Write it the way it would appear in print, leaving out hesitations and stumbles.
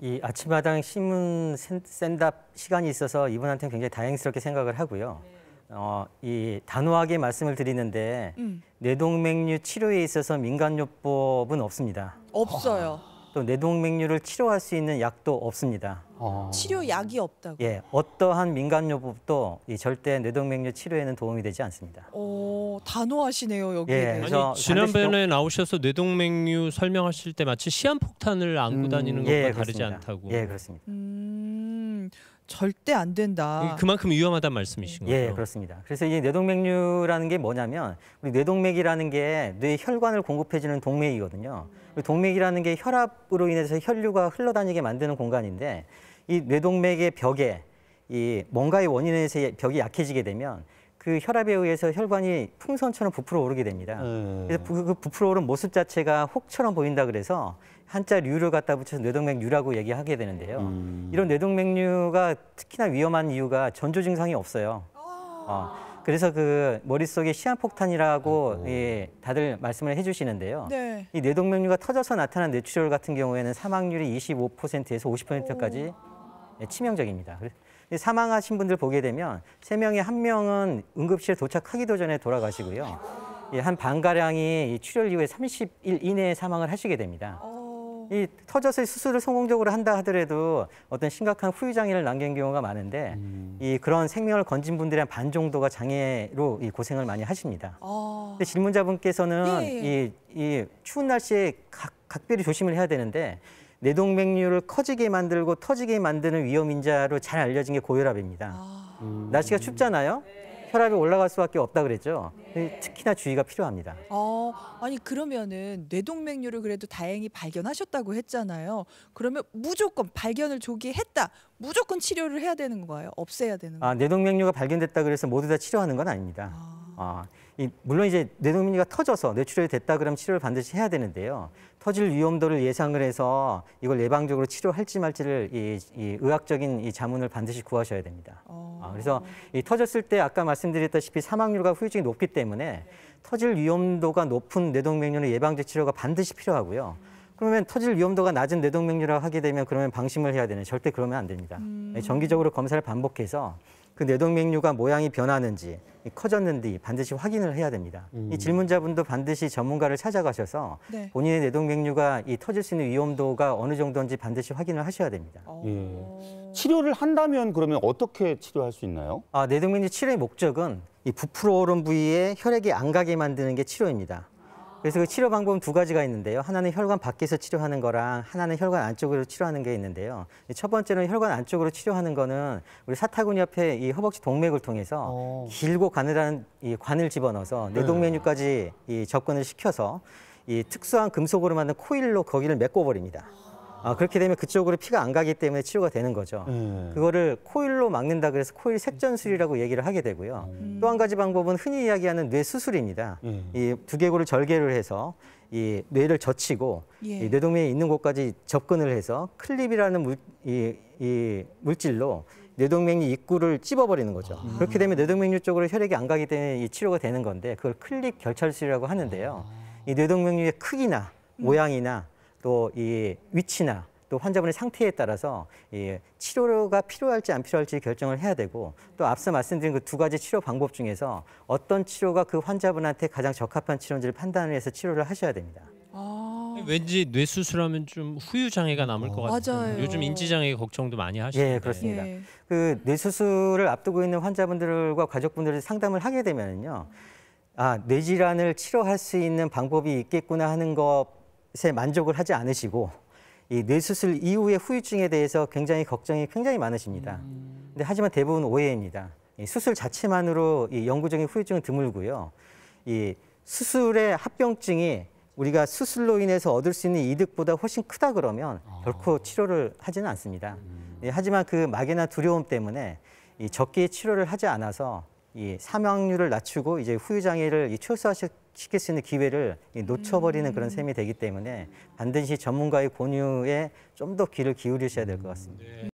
이 아침마당 신문 샌답 시간이 있어서 이분한테는 굉장히 다행스럽게 생각을 하고요. 이 단호하게 말씀을 드리는데 뇌동맥류 치료에 있어서 민간요법은 없습니다. 없어요. 또 뇌동맥류를 치료할 수 있는 약도 없습니다. 치료약이 없다고. 예, 어떠한 민간요법도 절대 뇌동맥류 치료에는 도움이 되지 않습니다. 단호하시네요, 여기에 예, 대해서. 그래서 아니, 지난번에 나오셔서 뇌동맥류 설명하실 때 마치 시한폭탄을 안고 다니는 것과 예, 다르지 그렇습니다. 않다고. 예, 그렇습니다. 절대 안 된다. 그만큼 위험하다는 말씀이신 거죠? 예, 그렇습니다. 그래서 이 뇌동맥류라는 게 뭐냐면 우리 뇌동맥이라는 게 뇌 혈관을 공급해주는 동맥이거든요. 동맥이라는 게 혈압으로 인해서 혈류가 흘러다니게 만드는 공간인데 이 뇌동맥의 벽에 이 뭔가의 원인에 의해서 벽이 약해지게 되면 그 혈압에 의해서 혈관이 풍선처럼 부풀어 오르게 됩니다. 그래서 그 부풀어 오른 모습 자체가 혹처럼 보인다 그래서 한자 류를 갖다 붙여서 뇌동맥류라고 얘기하게 되는데요. 이런 뇌동맥류가 특히나 위험한 이유가 전조 증상이 없어요. 그래서 그 머릿속에 시한폭탄이라고 다들 말씀을 해주시는데요. 네. 이 뇌동맥류가 터져서 나타난 뇌출혈 같은 경우에는 사망률이 25%에서 50%까지 치명적입니다. 사망하신 분들 보게 되면 3명에 1명은 응급실에 도착하기도 전에 돌아가시고요. 한 반가량이 출혈 이후에 30일 이내에 사망을 하시게 됩니다. 이 터져서 수술을 성공적으로 한다 하더라도 어떤 심각한 후유장애를 남긴 경우가 많은데 이 그런 생명을 건진 분들의 한 반 정도가 장애로 이 고생을 많이 하십니다. 근데 질문자분께서는 이 추운 날씨에 각별히 조심을 해야 되는데 뇌동맥류를 커지게 만들고 터지게 만드는 위험인자로 잘 알려진 게 고혈압입니다. 날씨가 춥잖아요. 혈압이 올라갈 수밖에 없다 그랬죠. 특히나 주의가 필요합니다. 아니 그러면은 뇌동맥류를 그래도 다행히 발견하셨다고 했잖아요. 그러면 무조건 발견을 조기에 했다. 무조건 치료를 해야 되는 건가요? 없애야 되는 건가요? 뇌동맥류가 발견됐다 그래서 모두 다 치료하는 건 아닙니다. 물론 이제 뇌동맥류가 터져서 뇌출혈이 됐다 그러면 치료를 반드시 해야 되는데요. 터질 위험도를 예상을 해서 이걸 예방적으로 치료할지 말지를 이 의학적인 이 자문을 반드시 구하셔야 됩니다. 그래서 이 터졌을 때 아까 말씀드렸다시피 사망률과 후유증이 높기 때문에 터질 위험도가 높은 뇌동맥류는 예방적 치료가 반드시 필요하고요. 그러면 터질 위험도가 낮은 뇌동맥류라고 하게 되면 그러면 방심을 해야 되는 절대 그러면 안 됩니다. 정기적으로 검사를 반복해서 그 뇌동맥류가 모양이 변하는지 커졌는지 반드시 확인을 해야 됩니다. 이 질문자분도 반드시 전문가를 찾아가셔서 본인의 뇌동맥류가 터질 수 있는 위험도가 어느 정도인지 반드시 확인을 하셔야 됩니다. 치료를 한다면 그러면 어떻게 치료할 수 있나요? 뇌동맥류 치료의 목적은 이 부풀어 오른 부위에 혈액이 안 가게 만드는 게 치료입니다. 그래서 그 치료 방법은 2가지가 있는데요. 하나는 혈관 밖에서 치료하는 거랑 하나는 혈관 안쪽으로 치료하는 게 있는데요. 첫 번째는 혈관 안쪽으로 치료하는 거는 우리 사타구니 옆에 이 허벅지 동맥을 통해서 길고 가느다란 이 관을 집어넣어서 뇌동맥류까지 접근을 시켜서 이 특수한 금속으로 만든 코일로 거기를 메꿔버립니다. 그렇게 되면 그쪽으로 피가 안 가기 때문에 치료가 되는 거죠. 그거를 코일로 막는다 그래서 코일 색전술이라고 얘기를 하게 되고요. 또 한 가지 방법은 흔히 이야기하는 뇌 수술입니다. 이 두개골을 절개를 해서 이 뇌를 젖히고 이 뇌동맥에 있는 곳까지 접근을 해서 클립이라는 물질로 뇌동맥류 입구를 찝어버리는 거죠. 그렇게 되면 뇌동맥류 쪽으로 혈액이 안 가기 때문에 이 치료가 되는 건데 그걸 클립 결찰술이라고 하는데요. 이 뇌동맥류의 크기나 모양이나 또 이 위치나 또 환자분의 상태에 따라서 이 치료가 필요할지 안 필요할지 결정을 해야 되고 또 앞서 말씀드린 그 2가지 치료 방법 중에서 어떤 치료가 그 환자분한테 가장 적합한 치료인지를 판단을 해서 치료를 하셔야 됩니다. 왠지 뇌 수술하면 좀 후유 장애가 남을 것 같아요. 맞아요. 요즘 인지 장애 걱정도 많이 하시는데. 예, 그렇습니다. 그 뇌 수술을 앞두고 있는 환자분들과 가족분들이 상담을 하게 되면요, 뇌질환을 치료할 수 있는 방법이 있겠구나 하는 것에 만족을 하지 않으시고 이 뇌수술 이후의 후유증에 대해서 굉장히 걱정이 굉장히 많으십니다. 근데 하지만 대부분 오해입니다. 이 수술 자체만으로 이 영구적인 후유증은 드물고요. 이 수술의 합병증이 우리가 수술로 인해서 얻을 수 있는 이득보다 훨씬 크다 그러면 결코 치료를 하지는 않습니다. 하지만 그 막연한 두려움 때문에 이 적게 치료를 하지 않아서 이 사망률을 낮추고 이제 후유장애를 최소화시킬 수 있는 기회를 놓쳐버리는 그런 셈이 되기 때문에 반드시 전문가의 권유에 좀 더 귀를 기울이셔야 될 것 같습니다.